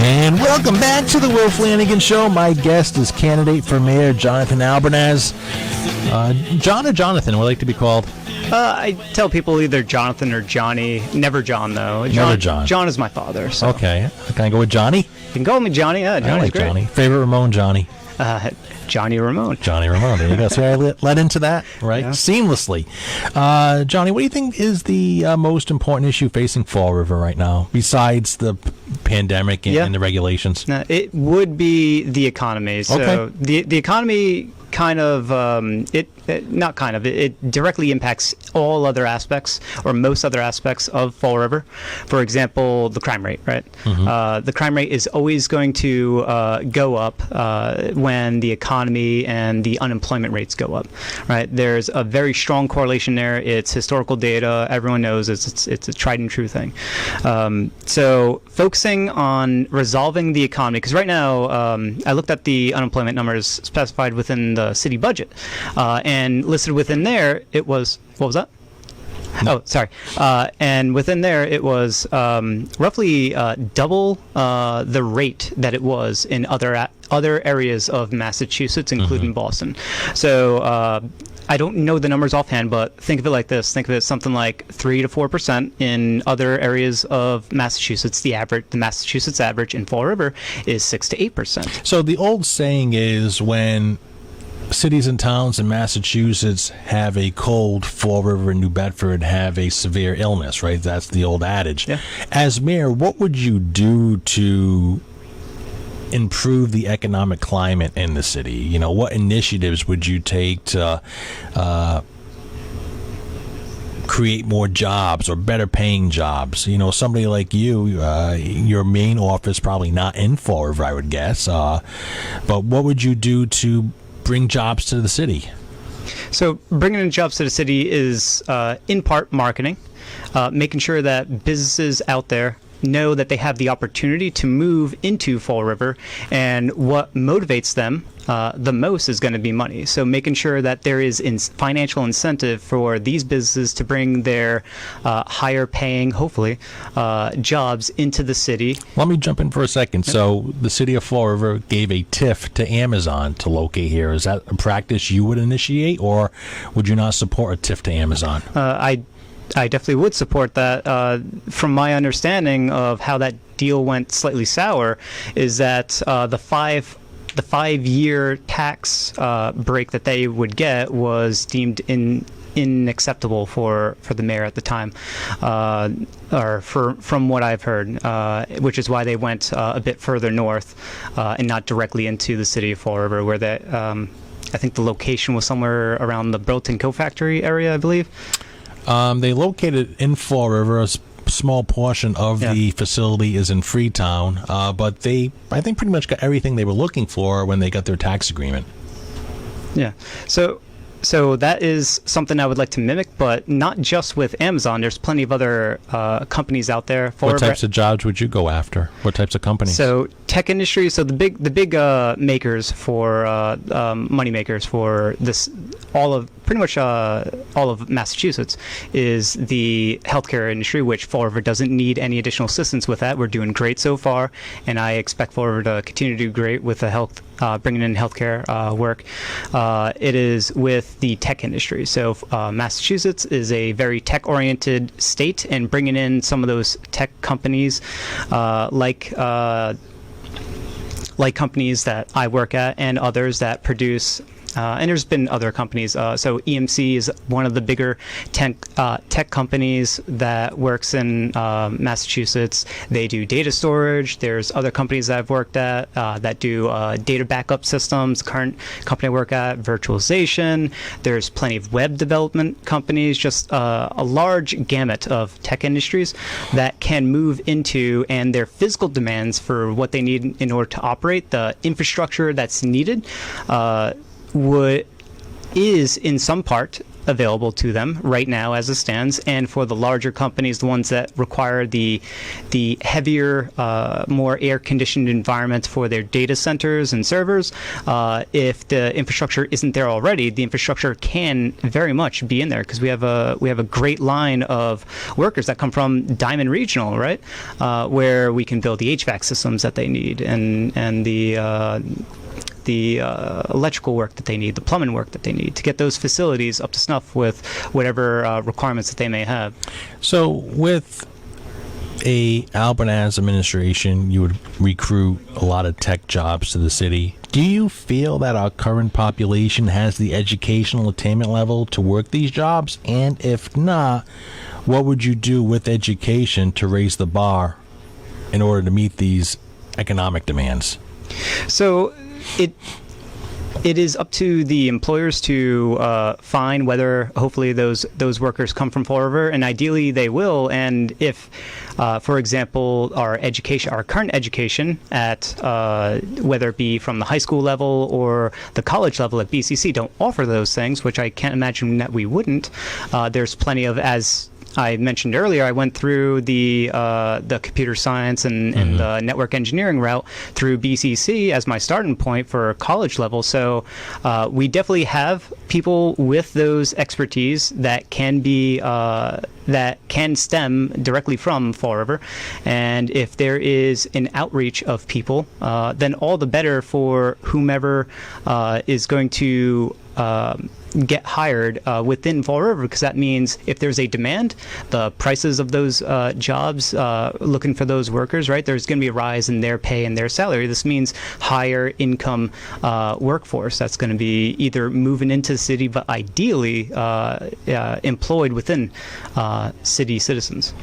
And welcome back to the Will Flanagan Show. My guest is candidate for mayor Jonathan Albernaz. John or Jonathan would like to be called? I tell people either Jonathan or Johnny. Never John, though. Never John. John is my father. So. Okay. Can I go with Johnny? You can call me Johnny. Yeah, Johnny's I like great. Johnny. Favorite Ramon, Johnny? Johnny Ramone. Johnny Ramone. There you go. See, I led into that, right? Yeah. Seamlessly. Johnny, what do you think is the most important issue facing Fall River right now, besides the pandemic and the regulations? It would be the economy. So okay. the economy kind of, it directly impacts all other aspects or most other aspects of Fall River. For example, the crime rate, right? Mm-hmm. The crime rate is always going to go up when the economy and the unemployment rates go up, right? There's a very strong correlation there. It's historical data. Everyone knows it's a tried and true thing. So focusing on resolving the economy, because right now I looked at the unemployment numbers specified within the city budget, and listed within there, it was, what was that? No. Oh, sorry. And within there, it was roughly double the rate that it was in other areas of Massachusetts, including Boston. So I don't know the numbers offhand, but think of it like this. Think of it something like 3 to 4% in other areas of Massachusetts. The Massachusetts average in Fall River is 6 to 8%. So the old saying is when cities and towns in Massachusetts have a cold, Fall River and New Bedford have a severe illness, right? That's the old adage. Yeah. As mayor, what would you do to improve the economic climate in the city? You know, what initiatives would you take to create more jobs or better paying jobs? You know, somebody like you, your main office probably not in Fall River, I would guess, but what would you do to bring jobs to the city? So bringing in jobs to the city is in part marketing, making sure that businesses out there know that they have the opportunity to move into Fall River, and what motivates them the most is going to be money. So making sure that there is financial incentive for these businesses to bring their higher paying, hopefully, jobs into the city. Let me jump in for a second. Yep. So the city of Fall River gave a TIF to Amazon to locate here. Is that a practice you would initiate, or would you not support a TIF to Amazon? I definitely would support that. From my understanding of how that deal went slightly sour, is that the 5-year tax break that they would get was deemed unacceptable for the mayor at the time, or from what I've heard, which is why they went a bit further north and not directly into the city of Fall River, where I think the location was somewhere around the Burlington Coat Factory area, I believe. They located in Fall River. A small portion of the facility is in Freetown, but they, I think, pretty much got everything they were looking for when they got their tax agreement. Yeah. So that is something I would like to mimic, but not just with Amazon. There's plenty of other companies out there. What types of jobs would you go after? What types of companies? So tech industry. So the big makers for money makers for this, pretty much all of Massachusetts, is the healthcare industry, which Fall River doesn't need any additional assistance with that. We're doing great so far, and I expect Fall River to continue to do great with the bringing in healthcare work. It is with the tech industry. So Massachusetts is a very tech-oriented state, and bringing in some of those tech companies, like companies that I work at and others that produce. And there's been other companies. So EMC is one of the bigger tech companies that works in Massachusetts. They do data storage. There's other companies that I've worked at that do data backup systems. Current company I work at, virtualization. There's plenty of web development companies, just a large gamut of tech industries that can move into, and their physical demands for what they need in order to operate, the infrastructure that's needed, is in some part available to them right now as it stands. And for the larger companies, the ones that require the heavier, more air-conditioned environments for their data centers and servers, if the infrastructure isn't there already, the infrastructure can very much be in there, because we have a great line of workers that come from Diamond Regional, right, where we can build the HVAC systems that they need, and the electrical work that they need, the plumbing work that they need to get those facilities up to snuff with whatever requirements that they may have. So with a Albernaz administration, you would recruit a lot of tech jobs to the city. Do you feel that our current population has the educational attainment level to work these jobs? And if not, what would you do with education to raise the bar in order to meet these economic demands? So it is up to the employers to find whether hopefully those workers come from Fall River, and ideally they will. And if, for example, our current education at whether it be from the high school level or the college level at BCC don't offer those things, which I can't imagine that we wouldn't. There's plenty of, as I mentioned earlier, I went through the computer science and the network engineering route through BCC as my starting point for college level. So we definitely have people with those expertise that can be that can stem directly from Fall River. And if there is an outreach of people, then all the better for whomever is going to get hired within Fall River, because that means if there's a demand, the prices of those jobs looking for those workers, right, there's going to be a rise in their pay and their salary. This means higher income workforce that's going to be either moving into the city, but ideally employed within city citizens.